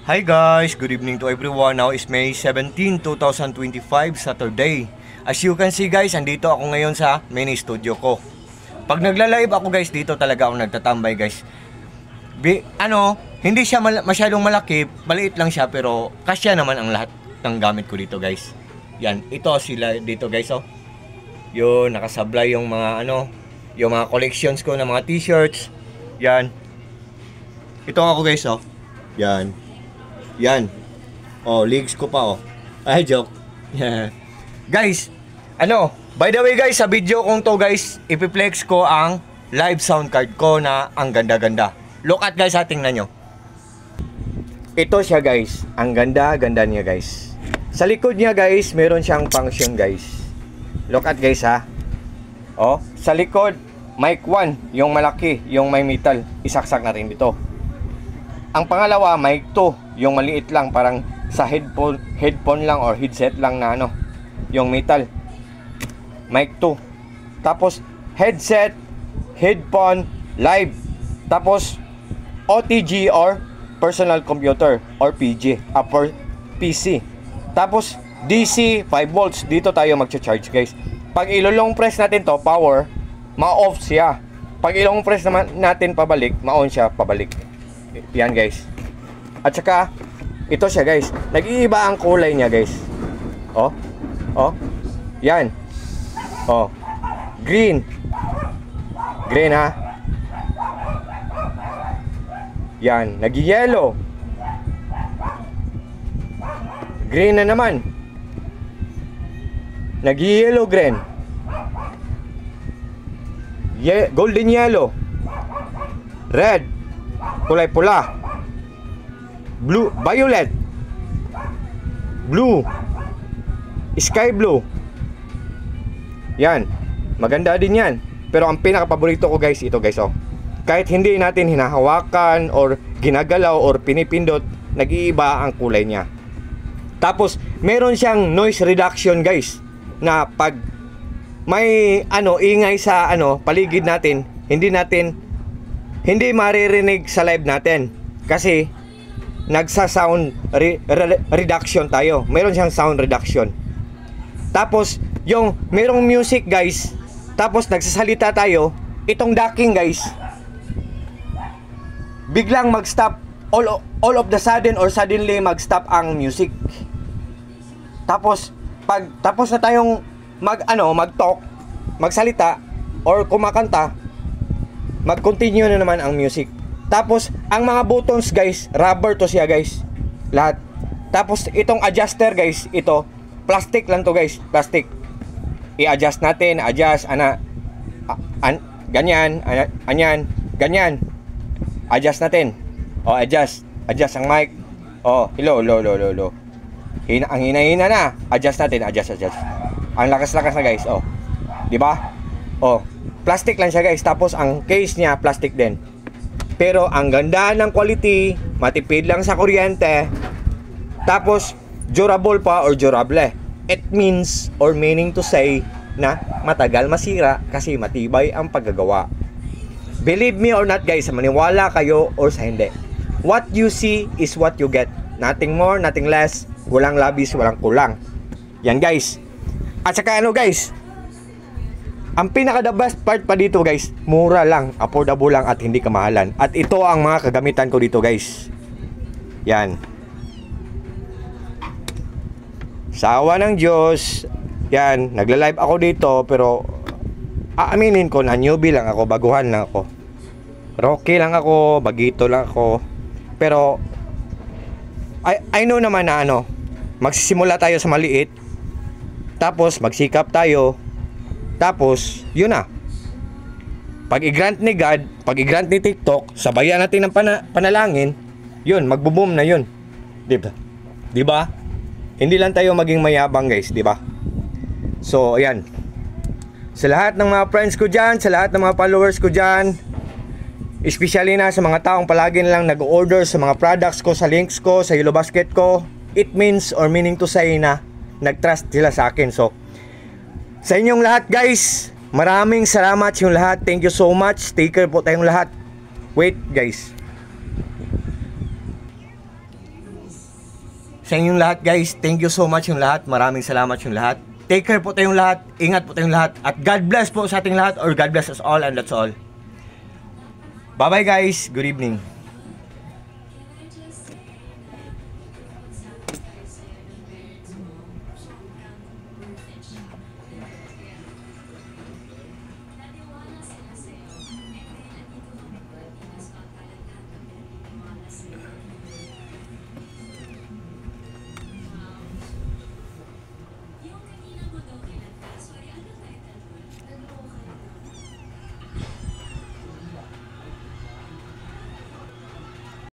Hi guys, good evening to everyone. Now is May 17, 2025, Saturday. As you can see guys, andito ako ngayon sa mini studio ko. Pag nagla-live ako guys, dito talaga ako nagtatambay guys. Hindi siya masyadong malaki, maliit lang siya pero kasya naman ang lahat ng gamit ko dito guys. Yan, ito sila dito guys oh. Yun, nakasablay yung mga yung mga collections ko ng mga t-shirts. Yan. Ito ako guys oh. Yan. Yan. Oh, legs ko pa oh. Ay, joke. Guys, by the way guys, sa video kong to guys, ipiplex ko ang live sound card ko na ang ganda-ganda. Look at guys, tingnan nyo. Ito siya guys. Ang ganda-ganda niya guys. Sa likod niya guys, meron siyang function guys. Look at guys ha. Oh, sa likod, mic 1, yung malaki, yung may metal. Isaksak na rin dito. Ang pangalawa, mic 2, yung maliit lang, parang sa headphone lang or headset lang na yung metal. Mic 2. Tapos headset, headphone, live. Tapos OTG or personal computer or PC. Tapos DC 5 volts. Dito tayo magcha-charge guys. Pag ilolong press natin to, power, ma-off siya. Pag ilong press naman natin pabalik, ma-on siya pabalik. Yan guys. At saka ito siya guys. Nag-iiba ang kulay niya guys. Oh. Oh. Yan. Oh. Green. Green ha. Yan. Nag-yellow. Green na naman. Nag-yellow green. Golden yellow. Red. Kulay pula. Blue, violet. Blue. Sky blue. Yan. Maganda din yan. Pero ang pinaka-paborito ko guys, ito guys oh. Kahit hindi natin hinahawakan or ginagalaw or pinipindot, nag-iiba ang kulay niya. Tapos, meron siyang noise reduction guys. Na pag may ingay sa paligid natin, hindi maririnig sa live natin kasi nagsa-sound reduction tayo. Meron siyang sound reduction. Tapos yung merong music guys, tapos nagsasalita tayo, itong docking guys, biglang mag-stop all of the sudden or suddenly mag-stop ang music. Tapos pag tapos na tayong mag-talk, magsalita or kumakanta, mag-continue na naman ang music. Tapos, ang mga buttons guys, rubber to siya guys. Lahat. Tapos, itong adjuster guys, ito, plastic lang to guys, plastic. I-adjust natin, ganyan, ganyan. Adjust natin. O, adjust ang mic. O, hello. Ang hina-hina na. Adjust natin, adjust. Ang lakas-lakas na guys, o. Diba? O, plastic lang siya guys. Tapos ang case niya plastic din. Pero ang ganda ng quality, matipid lang sa kuryente. Tapos durable pa or durable. It means or meaning to say na matagal masira kasi matibay ang paggagawa. Believe me or not guys, maniwala kayo or sa hindi. What you see is what you get. Nothing more, nothing less. Walang labis, walang kulang. Yan guys. At saka guys, ang pinaka-the best part pa dito guys, mura lang, affordable lang at hindi kamahalan. At ito ang mga kagamitan ko dito guys. Yan. Sa awa ng Diyos, yan, nagla-live ako dito pero aaminin ko na newbie lang ako, baguhan lang ako. Rocky lang ako, bagito lang ako. Pero I know naman na magsisimula tayo sa maliit. Tapos magsikap tayo. Tapos, yun na. Pag i-grant ni God, pag i-grant ni TikTok, sabayan natin ng panalangin, yun, magbo-boom na yun. Diba? Diba? Hindi lang tayo maging mayabang guys, diba? So, ayan. Sa lahat ng mga friends ko dyan, sa lahat ng mga followers ko dyan, especially na sa mga taong palagi nilang nag-order sa mga products ko, sa links ko, sa Yellow Basket ko, it means or meaning to say na nag-trust sila sa akin. So, sa inyong lahat guys, maraming salamat sa inyong lahat. Thank you so much. Take care po tayong lahat. Wait guys. sa inyong lahat guys. Thank you so much yung lahat. Maraming salamat yung lahat. Take care po tayong lahat. Ingat po tayong lahat. At God bless po sa ating lahat, or God bless us all, and that's all. Bye bye guys. Good evening.